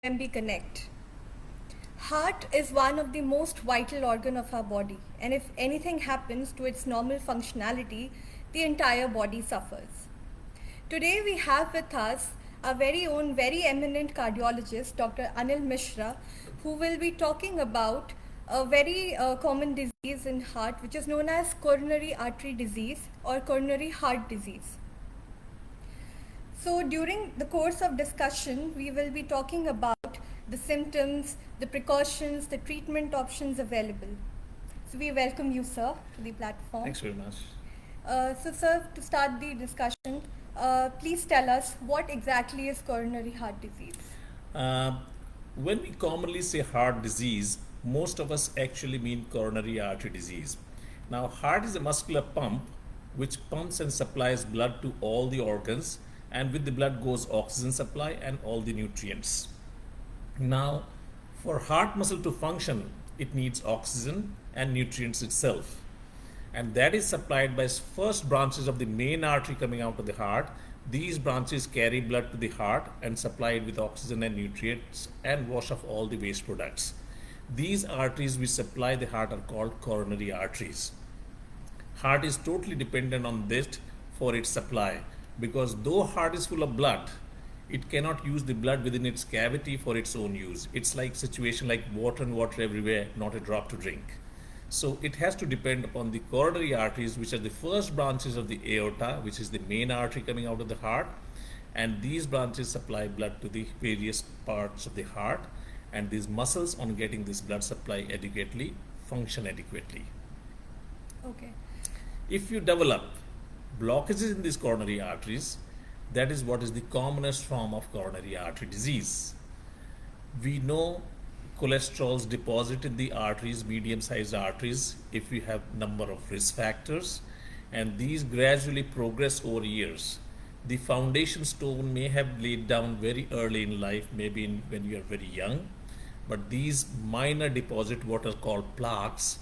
MB Connect. Heart is one of the most vital organ of our body, and if anything happens to its normal functionality, the entire body suffers. Today we have with us our very own very eminent cardiologist, Dr. Anil Mishra, who will be talking about a very common disease in heart which is known as coronary artery disease or coronary heart disease. So during the course of discussion, we will be talking about the symptoms, the precautions, the treatment options available. So we welcome you, sir, to the platform. Thanks very much. So, sir, to start the discussion, please tell us what exactly is coronary heart disease? Uh, when we commonly say heart disease, most of us actually mean coronary artery disease. Now, heart is a muscular pump which pumps and supplies blood to all the organs, and with the blood goes oxygen supply and all the nutrients. Now, for heart muscle to function, it needs oxygen and nutrients itself. And that is supplied by first branches of the main artery coming out of the heart. These branches carry blood to the heart and supply it with oxygen and nutrients and wash off all the waste products. These arteries which supply the heart are called coronary arteries. Heart is totally dependent on this for its supply, because though heart is full of blood, it cannot use the blood within its cavity for its own use. It's like situation like water and water everywhere, not a drop to drink. So it has to depend upon the coronary arteries, which are the first branches of the aorta, which is the main artery coming out of the heart. And these branches supply blood to the various parts of the heart. And these muscles, on getting this blood supply adequately, function adequately. Okay. If you develop blockages in these coronary arteries, that is what is the commonest form of coronary artery disease. We know cholesterol's deposit in the arteries, medium-sized arteries, if we have number of risk factors, and these gradually progress over years. The foundation stone may have laid down very early in life, maybe when you are very young, but these minor deposit, what are called plaques,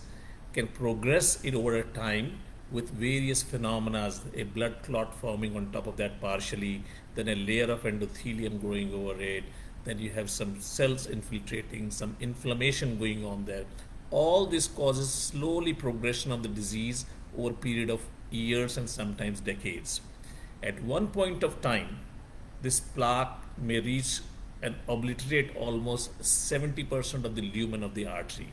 can progress it over time with various phenomena, a blood clot forming on top of that partially, then a layer of endothelium growing over it, then you have some cells infiltrating, some inflammation going on there. All this causes slowly progression of the disease over a period of years and sometimes decades. At one point of time, this plaque may reach and obliterate almost 70% of the lumen of the artery.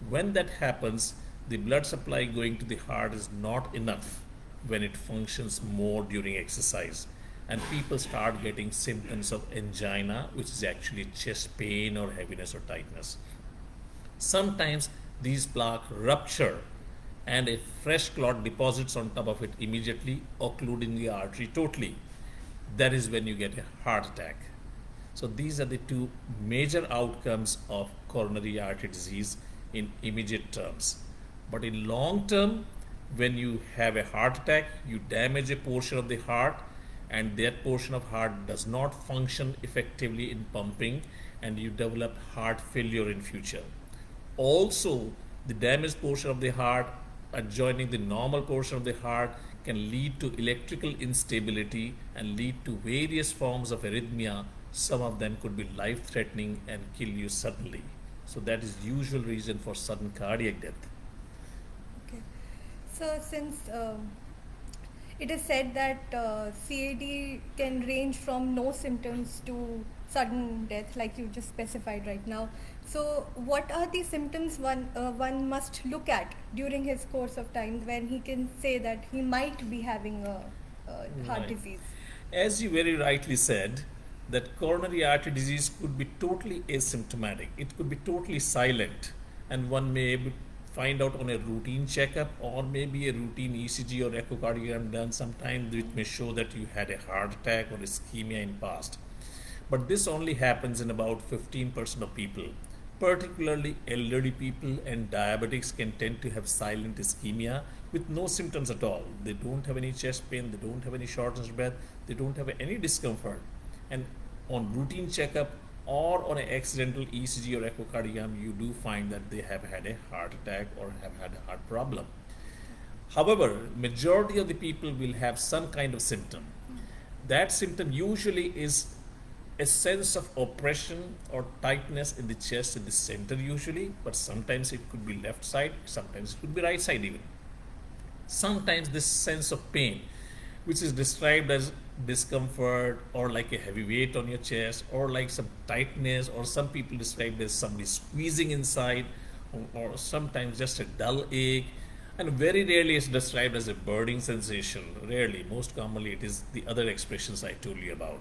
When that happens, the blood supply going to the heart is not enough when it functions more during exercise, and people start getting symptoms of angina, which is actually chest pain or heaviness or tightness. Sometimes these plaques rupture and a fresh clot deposits on top of it immediately, occluding the artery totally. That is when you get a heart attack. So these are the two major outcomes of coronary artery disease in immediate terms. But in long term, when you have a heart attack, you damage a portion of the heart, and that portion of heart does not function effectively in pumping, and you develop heart failure in future. Also, the damaged portion of the heart adjoining the normal portion of the heart can lead to electrical instability and lead to various forms of arrhythmia. Some of them could be life threatening and kill you suddenly. So that is usual reason for sudden cardiac death. Okay. So since it is said that CAD can range from no symptoms to sudden death, like you just specified right now. So, what are the symptoms one must look at during his course of time when he can say that he might be having a heart Right. disease? As you very rightly said, that coronary artery disease could be totally asymptomatic. It could be totally silent, and one may find out on a routine checkup, or maybe a routine ECG or echocardiogram done sometime, which may show that you had a heart attack or ischemia in past. But this only happens in about 15% of people. Particularly elderly people and diabetics can tend to have silent ischemia with no symptoms at all. They don't have any chest pain, they don't have any shortness of breath, they don't have any discomfort. And on routine checkup or on an accidental ECG or echocardiogram, you do find that they have had a heart attack or have had a heart problem. However, majority of the people will have some kind of symptom. That symptom usually is a sense of oppression or tightness in the chest in the center usually, but sometimes it could be left side, sometimes it could be right side even. Sometimes this sense of pain, which is described as discomfort or like a heavy weight on your chest or like some tightness, or some people describe it as somebody squeezing inside, or sometimes just a dull ache, and very rarely it's described as a burning sensation. Rarely, most commonly it is the other expressions I told you about.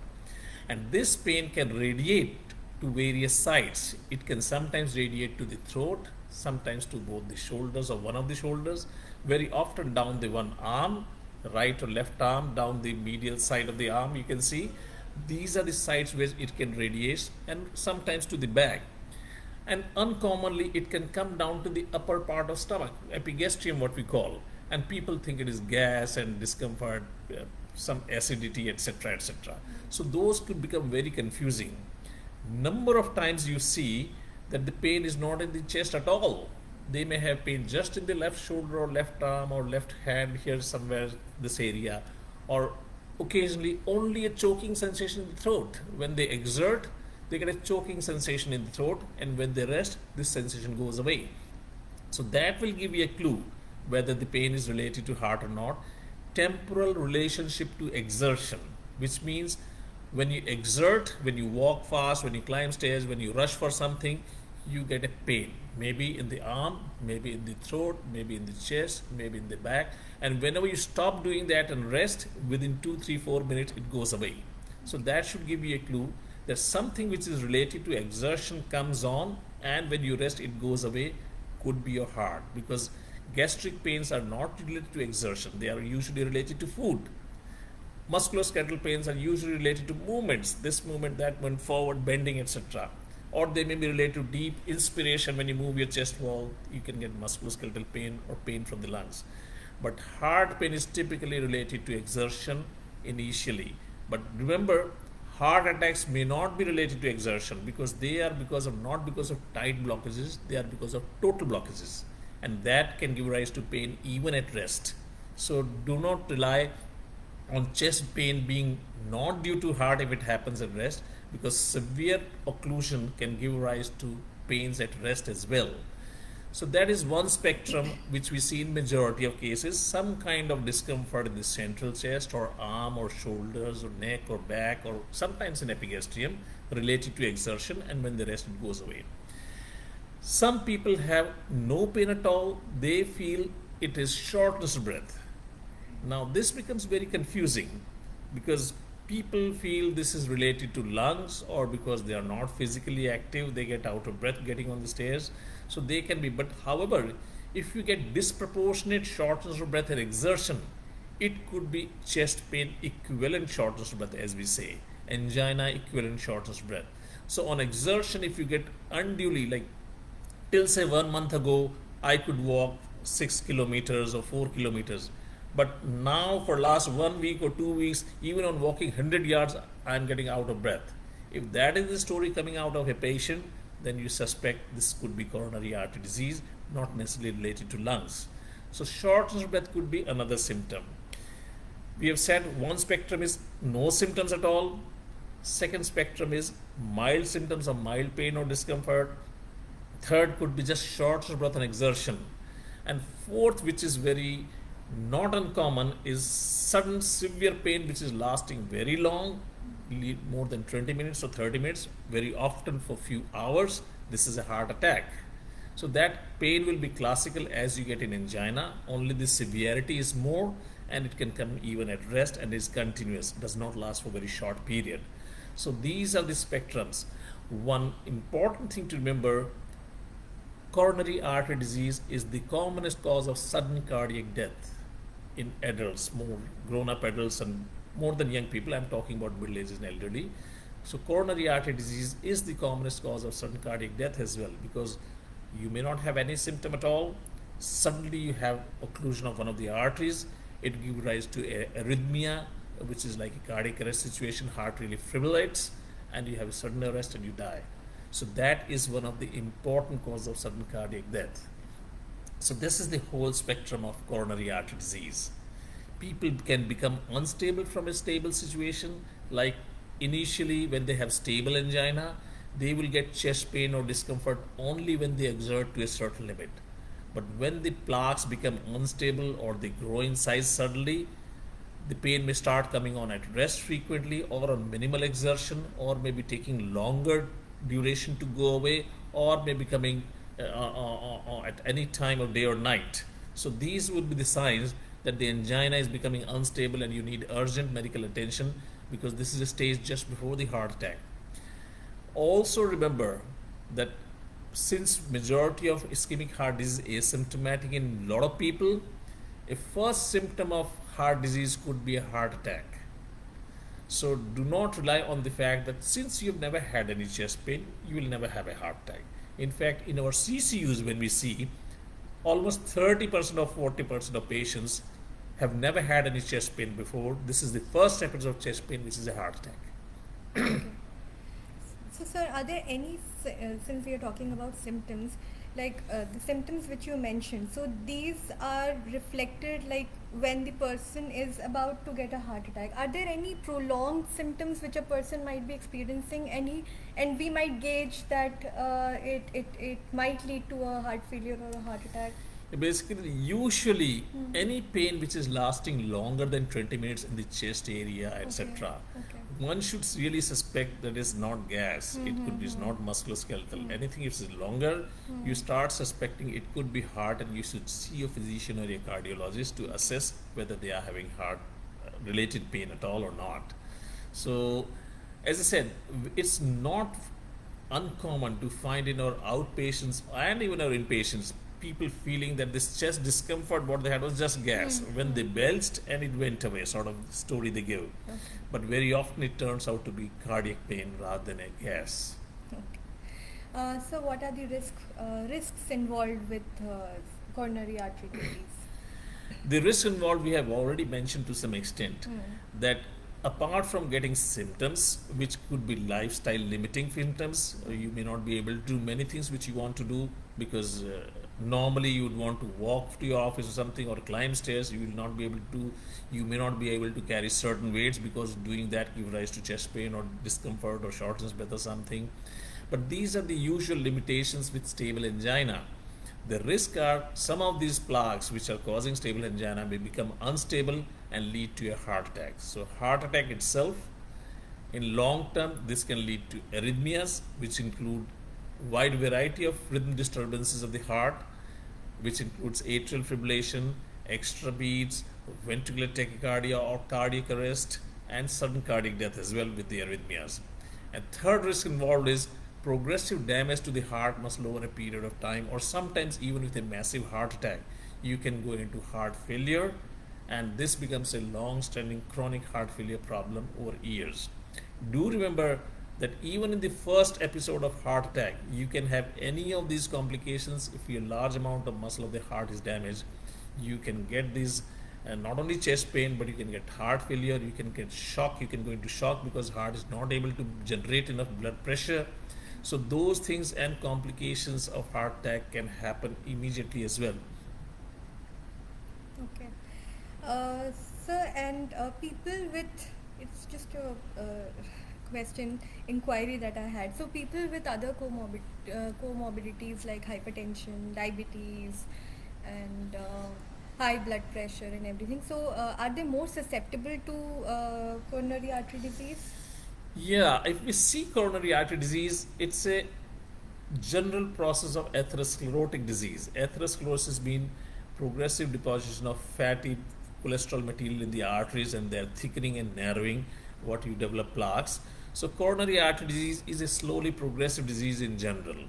And this pain can radiate to various sides. It can sometimes radiate to the throat, sometimes to both the shoulders or one of the shoulders, very often down the one arm, right or left arm, down the medial side of the arm. You can see these are the sides where it can radiate, and sometimes to the back. And uncommonly it can come down to the upper part of stomach, epigastrium what we call, and people think it is gas and discomfort, some acidity, etc., etc. So those could become very confusing. Number of times you see that the pain is not in the chest at all. They may have pain just in the left shoulder or left arm or left hand, here somewhere this area, or occasionally only a choking sensation in the throat. When they exert, they get a choking sensation in the throat, and when they rest, this sensation goes away. So that will give you a clue whether the pain is related to heart or not. Temporal relationship to exertion, which means when you exert, when you walk fast, when you climb stairs, when you rush for something, you get a pain, maybe in the arm, maybe in the throat, maybe in the chest, maybe in the back, and whenever you stop doing that and rest, within 2 3 4 minutes it goes away. So that should give you a clue that something which is related to exertion comes on, and when you rest it goes away. Could be your heart, because gastric pains are not related to exertion, they are usually related to food. Musculoskeletal pains are usually related to movements, this movement, that movement, forward bending, etc. Or they may be related to deep inspiration. When you move your chest wall, you can get musculoskeletal pain or pain from the lungs. But heart pain is typically related to exertion initially. But remember, heart attacks may not be related to exertion, because they are not because of tight blockages, they are because of total blockages, and that can give rise to pain even at rest. So do not rely on chest pain being not due to heart if it happens at rest, because severe occlusion can give rise to pains at rest as well. So that is one spectrum which we see in majority of cases, some kind of discomfort in the central chest or arm or shoulders or neck or back, or sometimes in epigastrium, related to exertion, and when they rest it goes away. Some people have no pain at all, they feel it is shortness of breath. Now this becomes very confusing, because people feel this is related to lungs, or because they are not physically active, they get out of breath getting on the stairs. So they can be, but however, if you get disproportionate shortness of breath and exertion, it could be chest pain equivalent shortness of breath, as we say, angina equivalent shortness of breath. So on exertion, if you get unduly, like till say 1 month ago, I could walk 6 kilometers or 4 kilometers. But now for last 1 week or 2 weeks, even on walking 100 yards, I'm getting out of breath. If that is the story coming out of a patient, then you suspect this could be coronary artery disease, not necessarily related to lungs. So shortness of breath could be another symptom. We have said one spectrum is no symptoms at all. Second spectrum is mild symptoms of mild pain or discomfort. Third could be just shortness of breath and exertion. And fourth, which is very not uncommon, is sudden severe pain which is lasting very long, more than 20 minutes or 30 minutes, very often for few hours. This is a heart attack. So that pain will be classical as you get in angina, only the severity is more, and it can come even at rest and is continuous, does not last for a very short period. So these are the spectrums. One important thing to remember, coronary artery disease is the commonest cause of sudden cardiac death in adults, more grown-up adults and more than young people. I'm talking about middle aged and elderly. So coronary artery disease is the commonest cause of sudden cardiac death as well, because you may not have any symptom at all. Suddenly you have occlusion of one of the arteries. It gives rise to arrhythmia, which is like a cardiac arrest situation. Heart really fibrillates, and you have a sudden arrest and you die. So that is one of the important causes of sudden cardiac death. So this is the whole spectrum of coronary artery disease. People can become unstable from a stable situation, like initially when they have stable angina, they will get chest pain or discomfort only when they exert to a certain limit. But when the plaques become unstable or they grow in size suddenly, the pain may start coming on at rest frequently or on minimal exertion, or maybe taking longer duration to go away, or maybe coming at any time of day or night. So these would be the signs that the angina is becoming unstable and you need urgent medical attention, because this is a stage just before the heart attack. Also remember that since majority of ischemic heart disease is asymptomatic in a lot of people, a first symptom of heart disease could be a heart attack. So do not rely on the fact that since you've never had any chest pain, you will never have a heart attack. In fact, in our CCUs, when we see almost 30% or 40% of patients have never had any chest pain before, this is the first episode of chest pain, which is a heart attack. Okay. So, sir, are there any, since we are talking about symptoms, like the symptoms which you mentioned, so these are reflected like when the person is about to get a heart attack. Are there any prolonged symptoms which a person might be experiencing, and we might gauge that it might lead to a heart failure or a heart attack? Basically, usually any pain which is lasting longer than 20 minutes in the chest area, etc., Okay. one should really suspect that it's not gas. It could be not musculoskeletal. Anything if it's longer, you start suspecting it could be heart, and you should see a physician or a cardiologist to assess whether they are having heart related pain at all or not. So, as I said, it's not uncommon to find in our outpatients and even our inpatients people feeling that this chest discomfort what they had was just gas when they belched and it went away, sort of story they give. Okay. But very often it turns out to be cardiac pain rather than a gas. Okay. So, what are the risks involved with coronary artery disease? The risks involved we have already mentioned to some extent, that apart from getting symptoms which could be lifestyle limiting symptoms, you may not be able to do many things which you want to do, because normally you would want to walk to your office or something, or climb stairs. You will not be able to, you may not be able to carry certain weights, because doing that gives rise to chest pain or discomfort or shortness breath or something. But these are the usual limitations with stable angina. The risk are some of these plaques which are causing stable angina may become unstable and lead to a heart attack. So heart attack itself, in long term, this can lead to arrhythmias, which include wide variety of rhythm disturbances of the heart, which includes atrial fibrillation, extra beats, ventricular tachycardia or cardiac arrest, and sudden cardiac death as well with the arrhythmias. And third risk involved is progressive damage to the heart muscle over a period of time, or sometimes even with a massive heart attack, you can go into heart failure, and this becomes a long-standing chronic heart failure problem over years. Do remember that even in the first episode of heart attack, you can have any of these complications. If a large amount of muscle of the heart is damaged, you can get these not only chest pain, but you can get heart failure, you can get shock, you can go into shock because heart is not able to generate enough blood pressure. So those things and complications of heart attack can happen immediately as well. Okay. Sir, and people with, it's just a question, inquiry that I had. So people with other comorbidities like hypertension, diabetes, and high blood pressure and everything. So are they more susceptible to coronary artery disease? Yeah, if we see coronary artery disease, it's a general process of atherosclerotic disease. Atherosclerosis means progressive deposition of fatty cholesterol material in the arteries, and they're thickening and narrowing what you develop plaques. So coronary artery disease is a slowly progressive disease in general.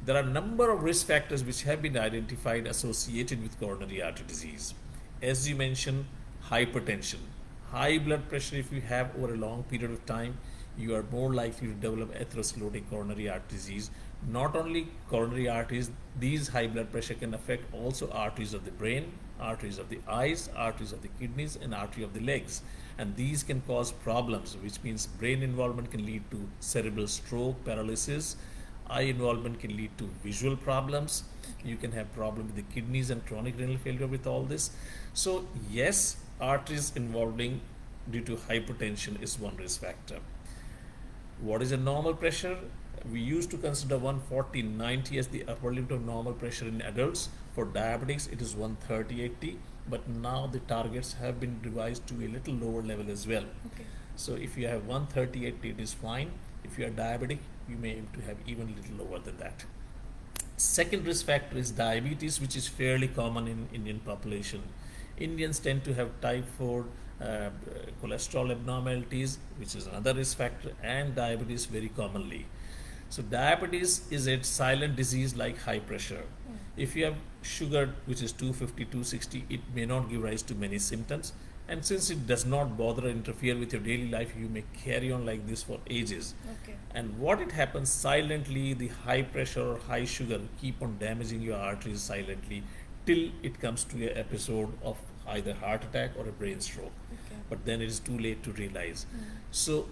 There are a number of risk factors which have been identified associated with coronary artery disease. As you mentioned, hypertension. High blood pressure, if you have over a long period of time, you are more likely to develop atherosclerotic coronary artery disease. Not only coronary arteries, these high blood pressure can affect also arteries of the brain, arteries of the eyes, arteries of the kidneys, and artery of the legs. And these can cause problems, which means brain involvement can lead to cerebral stroke, paralysis. Eye involvement can lead to visual problems. You can have problem with the kidneys and chronic renal failure with all this. So yes, arteries involving due to hypertension is one risk factor. What is a normal pressure? We used to consider 140/90 as the upper limit of normal pressure in adults. For diabetics, it is 130/80, but now the targets have been revised to a little lower level as well. Okay. So if you have 130/80, it is fine. If you are diabetic, you may aim to have even a little lower than that. Second risk factor is diabetes, which is fairly common in Indian population. Indians tend to have type 4 cholesterol abnormalities, which is another risk factor, and diabetes very commonly. So diabetes is a silent disease like high pressure. If you have sugar which is 250, 260, it may not give rise to many symptoms. And since it does not bother or interfere with your daily life, you may carry on like this for ages. Okay. And what it happens silently, the high pressure or high sugar keep on damaging your arteries silently till it comes to an episode of either heart attack or a brain stroke. Okay. But then it is too late to realize. So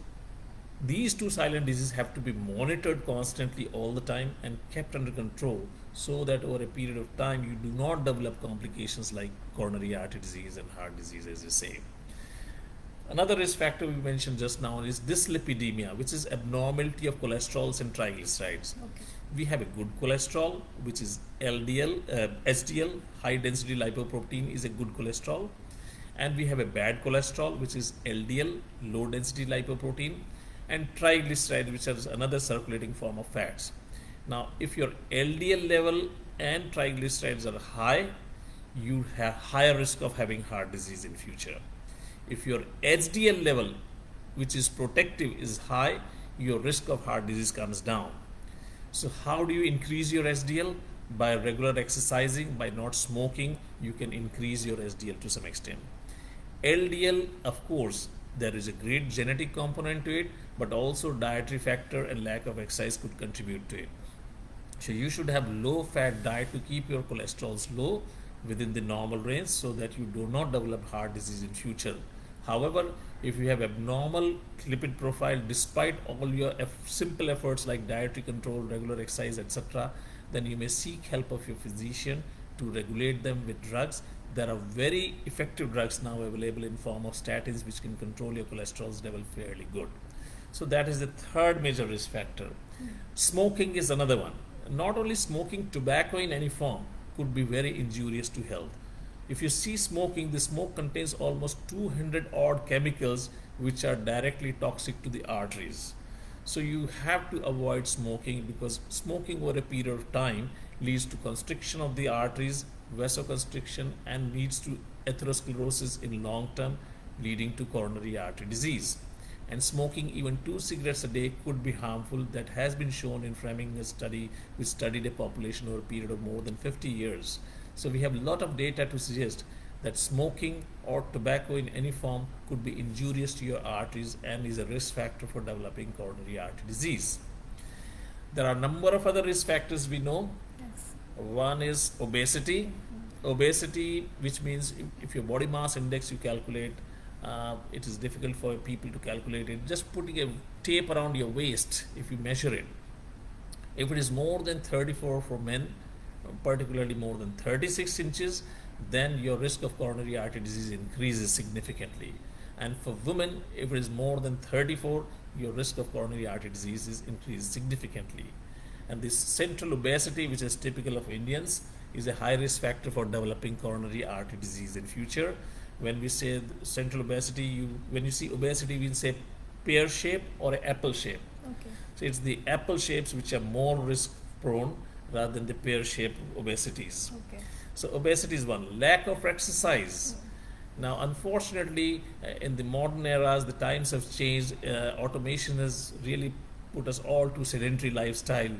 these two silent diseases have to be monitored constantly all the time and kept under control so that over a period of time you do not develop complications like coronary artery disease and heart disease, as you say. Another risk factor we mentioned just now is dyslipidemia, which is abnormality of cholesterols and triglycerides. Okay. We have a good cholesterol, which is LDL, HDL, high density lipoprotein is a good cholesterol, and we have a bad cholesterol, which is LDL, low density lipoprotein, and triglyceride, which is another circulating form of fats. Now, if your LDL level and triglycerides are high, you have higher risk of having heart disease in future. If your HDL level, which is protective, is high, your risk of heart disease comes down. So how do you increase your HDL? By regular exercising, by not smoking, you can increase your HDL to some extent. LDL, of course, there is a great genetic component to it, but also dietary factor and lack of exercise could contribute to it. So you should have low fat diet to keep your cholesterols low within the normal range so that you do not develop heart disease in future. However, if you have abnormal lipid profile despite all your simple efforts like dietary control, regular exercise, etc., then you may seek help of your physician to regulate them with drugs. There are very effective drugs now available in form of statins which can control your cholesterol level fairly good. So that is the third major risk factor. Smoking is another one. Not only smoking, tobacco in any form could be very injurious to health. If you see smoking, the smoke contains almost 200 odd chemicals which are directly toxic to the arteries. So you have to avoid smoking because smoking over a period of time leads to constriction of the arteries, vasoconstriction, and leads to atherosclerosis in long term, leading to coronary artery disease. And smoking even 2 cigarettes a day could be harmful. That has been shown in Framingham study which studied a population over a period of more than 50 years. So we have a lot of data to suggest that smoking or tobacco in any form could be injurious to your arteries and is a risk factor for developing coronary artery disease. There are a number of other risk factors we know. Yes. One is obesity. Obesity, which means if your body mass index you calculate, it is difficult for people to calculate it. Just putting a tape around your waist, if you measure it, if it is more than 34 for men, particularly more than 36 inches, then your risk of coronary artery disease increases significantly. And for women, if it is more than 34, your risk of coronary artery disease is increased significantly. And this central obesity, which is typical of Indians, is a high risk factor for developing coronary artery disease in future. When we say central obesity, when you see obesity, we say pear shape or an apple shape. Okay. So it's the apple shapes which are more risk prone rather than the pear shaped obesities. Okay. So obesity is one. Lack of exercise. Now, unfortunately, in the modern eras, the times have changed. Automation has really put us all to sedentary lifestyle.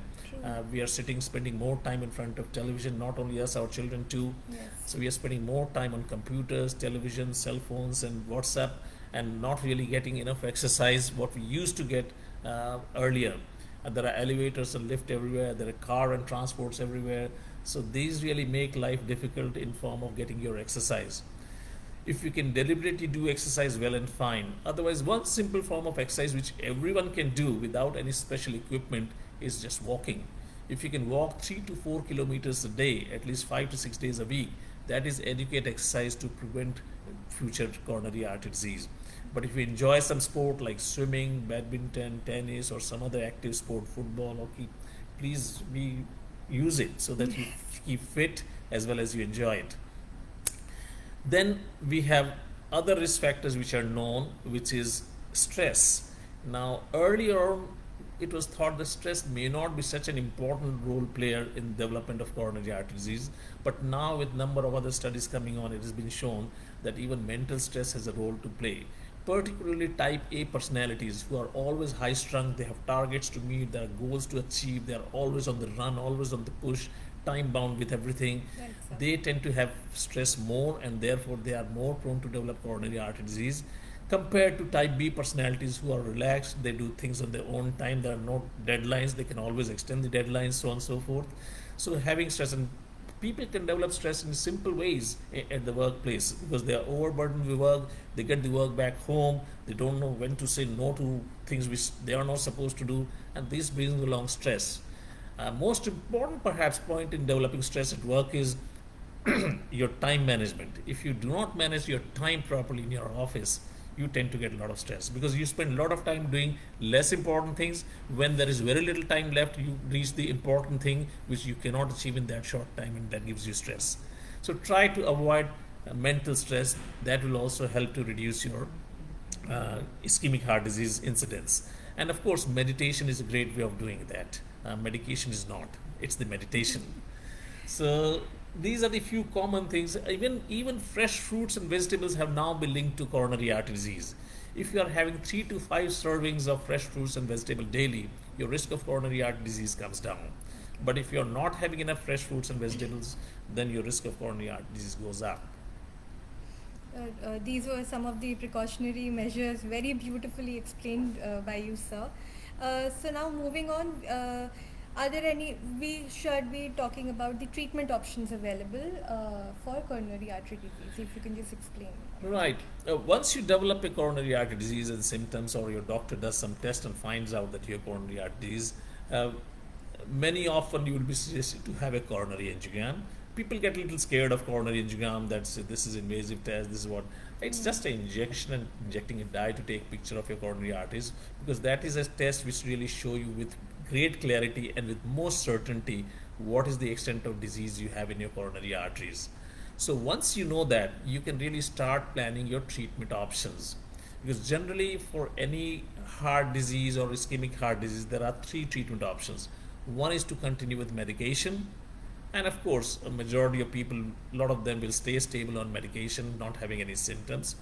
We are spending more time in front of television, not only us, our children too. Yes. So we are spending more time on computers, television, cell phones, and WhatsApp, and not really getting enough exercise, what we used to get earlier. And there are elevators and lifts everywhere, there are car and transports everywhere. So these really make life difficult in form of getting your exercise. If you can deliberately do exercise, well and fine. Otherwise, one simple form of exercise which everyone can do without any special equipment is just walking. If you can walk 3 to 4 kilometers a day, at least 5 to 6 days a week, that is adequate exercise to prevent future coronary artery disease. But if you enjoy some sport like swimming, badminton, tennis, or some other active sport, football, hockey, please use it so that you keep fit as well as you enjoy it. Then we have other risk factors which are known, which is stress. Now, earlier on, it was thought that stress may not be such an important role player in development of coronary artery disease, but now with number of other studies coming on, it has been shown that even mental stress has a role to play. Particularly type A personalities who are always high strung, they have targets to meet, there are goals to achieve, they are always on the run, always on the push, time bound with everything. Right, sir. They tend to have stress more, and therefore they are more prone to develop coronary artery disease compared to type B personalities who are relaxed, they do things on their own time, there are no deadlines, they can always extend the deadlines, so on and so forth. So having stress, and people can develop stress in simple ways at the workplace because they are overburdened with work, they get the work back home, they don't know when to say no to things which they are not supposed to do, and this brings along stress. Most important perhaps point in developing stress at work is your time management. If you do not manage your time properly in your office, you tend to get a lot of stress because you spend a lot of time doing less important things. When there is very little time left, you reach the important thing which you cannot achieve in that short time, and that gives you stress. So try to avoid mental stress. That will also help to reduce your ischemic heart disease incidence. And of course, meditation is a great way of doing that. Medication is not, it's the meditation. So these are the few common things. Even fresh fruits and vegetables have now been linked to coronary artery disease. If you are having 3 to 5 servings of fresh fruits and vegetables daily, your risk of coronary artery disease comes down. But if you are not having enough fresh fruits and vegetables, then your risk of coronary artery disease goes up. These were some of the precautionary measures, very beautifully explained by you, sir. So now moving on, are there any, we should be talking about the treatment options available for coronary artery disease, if you can just explain. Right. Once you develop a coronary artery disease and symptoms, or your doctor does some test and finds out that you have coronary artery disease, many often you will be suggested to have a coronary angiogram. People get a little scared of coronary angiogram. That's this is invasive test. This is what it's just an injection and injecting a dye to take picture of your coronary arteries, because that is a test which really show you with great clarity and with most certainty what is the extent of disease you have in your coronary arteries. So once you know that, you can really start planning your treatment options, because generally for any heart disease or ischemic heart disease there are 3 treatment options. One is to continue with medication, and of course a majority of people, a lot of them will stay stable on medication, not having any symptoms.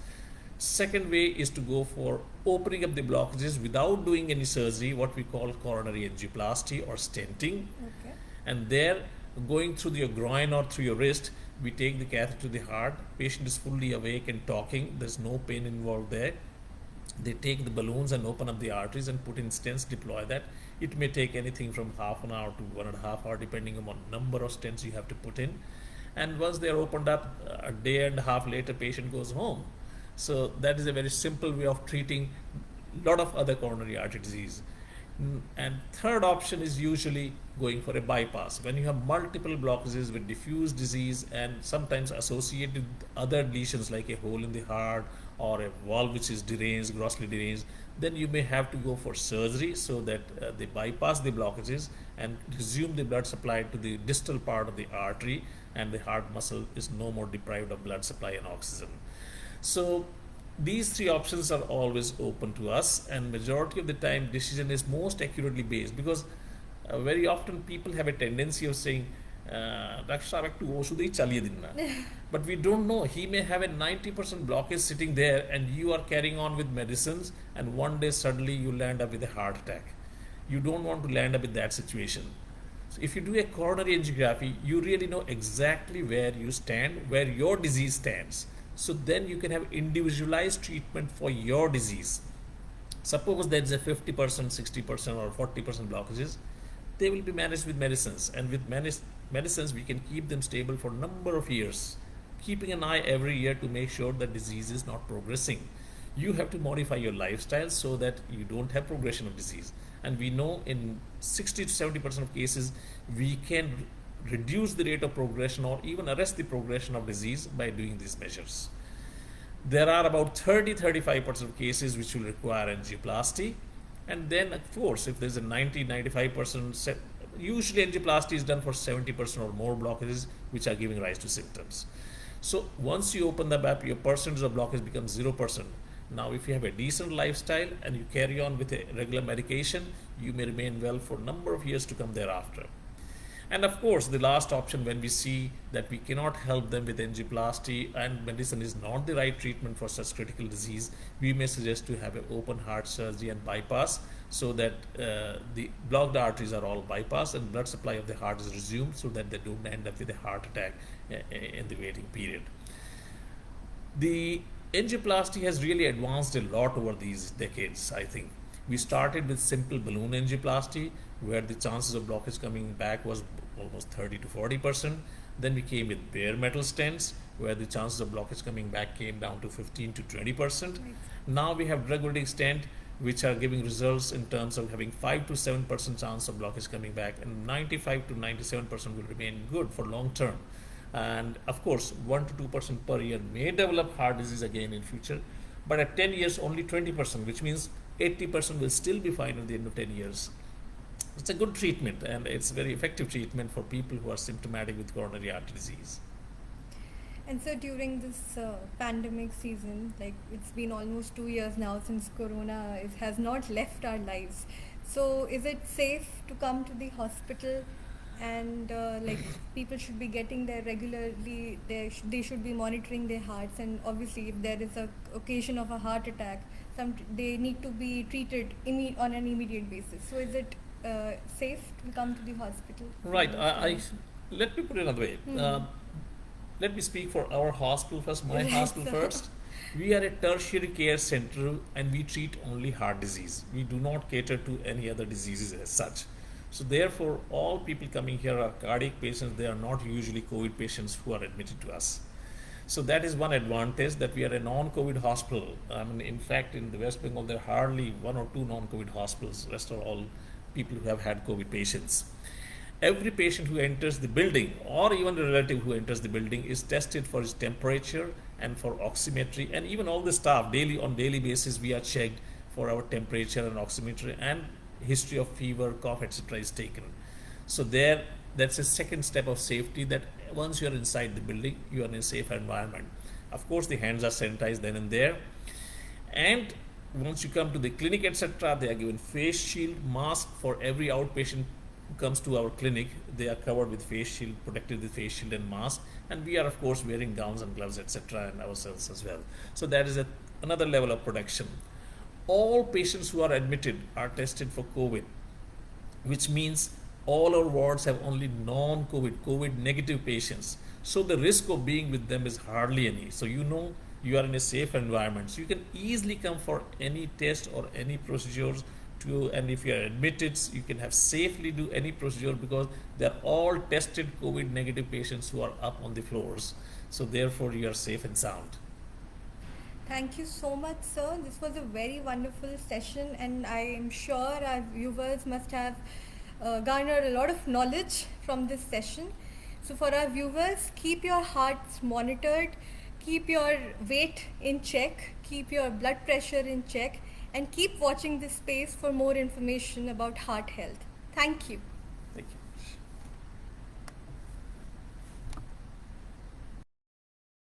Second way is to go for opening up the blockages without doing any surgery, what we call coronary angioplasty or stenting. Okay. And there, going through your groin or through your wrist, we take the catheter to the heart, patient is fully awake and talking, there's no pain involved there. They take the balloons and open up the arteries and put in stents, deploy that. It may take anything from half an hour to 1.5 hours depending on number of stents you have to put in. And once they are opened up, a day and a half later patient goes home. So that is a very simple way of treating a lot of other coronary artery disease. And third option is usually going for a bypass. When you have multiple blockages with diffuse disease and sometimes associated with other lesions like a hole in the heart or a valve which is deranged, grossly deranged, then you may have to go for surgery so that they bypass the blockages and resume the blood supply to the distal part of the artery, and the heart muscle is no more deprived of blood supply and oxygen. So these 3 options are always open to us, and majority of the time decision is most accurately based, because very often people have a tendency of saying but we don't know, he may have a 90% blockage sitting there and you are carrying on with medicines, and one day suddenly you land up with a heart attack. You don't want to land up with that situation. So if you do a coronary angiography, you really know exactly where you stand, where your disease stands. So then you can have individualized treatment for your disease. Suppose there is a 50%, 60% or 40% blockages, they will be managed with medicines, and with medicines we can keep them stable for a number of years, keeping an eye every year to make sure that disease is not progressing. You have to modify your lifestyle so that you don't have progression of disease, and we know in 60 to 70% of cases we can reduce the rate of progression or even arrest the progression of disease by doing these measures. There are about 30-35% of cases which will require angioplasty. And then, of course, if there's a 90-95%, usually angioplasty is done for 70% or more blockages which are giving rise to symptoms. So once you open the BAP, your percentage of blockage becomes 0%. Now, if you have a decent lifestyle and you carry on with a regular medication, you may remain well for a number of years to come thereafter. And of course, the last option, when we see that we cannot help them with angioplasty and medicine is not the right treatment for such critical disease, we may suggest to have an open heart surgery and bypass, so that the blocked arteries are all bypassed and blood supply of the heart is resumed, so that they don't end up with a heart attack in the waiting period. The angioplasty has really advanced a lot over these decades, I think. We started with simple balloon angioplasty, where the chances of blockage coming back was almost 30 to 40%. Then we came with bare metal stents, where the chances of blockage coming back came down to 15 to 20%. Right. Now we have drug-eluting stent, which are giving results in terms of having 5 to 7% chance of blockage coming back, and 95 to 97% will remain good for long term. And of course, 1 to 2% per year may develop heart disease again in future, but at 10 years, only 20%, which means 80% will still be fine at the end of 10 years. It's a good treatment, and it's a very effective treatment for people who are symptomatic with coronary artery disease. And so during this pandemic season, like it's been almost 2 years now since Corona has not left our lives. So is it safe to come to the hospital, and like people should be getting there regularly? They should be monitoring their hearts, and obviously if there is a occasion of a heart attack, they need to be treated on an immediate basis. So is it safe to come to the hospital? Right. Let me put it another way. Let me speak for our hospital first, my hospital first. We are a tertiary care center and we treat only heart disease. We do not cater to any other diseases as such. So therefore, all people coming here are cardiac patients. They are not usually COVID patients who are admitted to us. So that is one advantage, that we are a non-COVID hospital. I mean, in fact, in the West Bengal, there are hardly 1 or 2 non-COVID hospitals. Rest are all people who have had COVID patients. Every patient who enters the building, or even a relative who enters the building, is tested for his temperature and for oximetry, and even all the staff on daily basis we are checked for our temperature and oximetry, and history of fever, cough, etc. is taken. So that's a second step of safety, that once you are inside the building, you are in a safe environment. Of course, the hands are sanitized then and there, and once you come to the clinic, etc., they are given face shield, mask for every outpatient who comes to our clinic. They are covered with face shield, protected with face shield and mask, and we are of course wearing gowns and gloves, etc., and ourselves as well. So that is another level of protection. All patients who are admitted are tested for COVID, which means all our wards have only non-COVID, COVID negative patients. So the risk of being with them is hardly any. So you are in a safe environment. So you can easily come for any test or any procedures and if you are admitted, you can have safely do any procedure, because they are all tested COVID negative patients who are up on the floors. So therefore you are safe and sound. Thank you so much, sir. This was a very wonderful session, and I am sure our viewers must have garnered a lot of knowledge from this session. So for our viewers, keep your hearts monitored, keep your weight in check, keep your blood pressure in check, and keep watching this space for more information about heart health. Thank you.